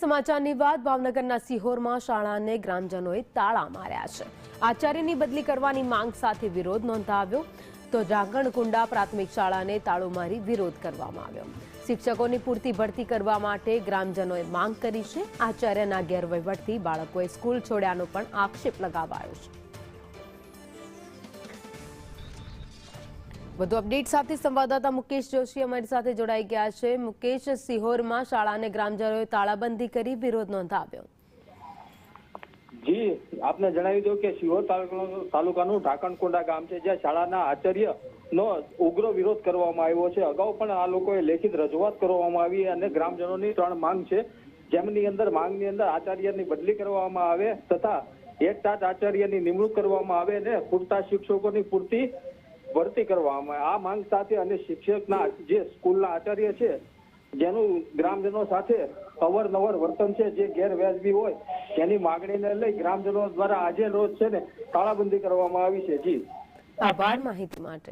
સમાચારની વાત ભાવનગરના સિહોરમાં શાળાને ગ્રામજનોએ તાળા માર્યા છે। આચાર્યની બદલી કરવાની માંગ સાથે વિરોધ નોંધાવ્યો તો જાગણકુંડા પ્રાથમિક શાળાને તાળું મારી વિરોધ કરવામાં આવ્યો। શિક્ષકોની પૂરતી ભરતી કરવા માટે ગ્રામજનોએ માંગ કરી છે। આચાર્યના ગેરવહીવટથી બાળકોએ સ્કૂલ છોડ્યાનો પણ આક્ષેપ લગાવાયો છે। વધુ અપડેટ સાથે સંવાદદાતા મુકેશ જોશી અમારી સાથે જોડાઈ ગયા છે। મુકેશ, સિહોરમાં શાળાને ગ્રામજનોએ તાળાબંધી કરી વિરોધ નોંધાવ્યો। જી, આપને જણાવી દઉં કે સિહોર તાલુકાનું ઢાકણકુંડા ગામ છે, જ્યાં શાળાના આચાર્યનો ઉગ્ર વિરોધ કરવામાં આવ્યો છે। અગાઉ પણ આ લોકોએ લેખિત રજૂઆત કરવામાં આવી અને ગ્રામજનોની 3 માંગ છે, જેમની અંદર માંગની અંદર આચાર્યની બદલી કરવામાં આવે તથા એક ટાટ આચાર્યની નિમણૂક કરવામાં આવે અને પૂરતા શિક્ષકોની પૂરતી ભરતી કરવામાં આવે। આ માંગ સાથે અને શિક્ષકના જે સ્કૂલના આચાર્ય છે, જેનું ગ્રામજનો સાથે અવરનવર વર્તન છે, જે ગેરવ્યાજબી હોય તેની માંગણીને લઈ ગ્રામજનો દ્વારા આજે રોજ છે ને તાળાબંધી કરવામાં આવી છે। જી, આભાર માહિતી માટે।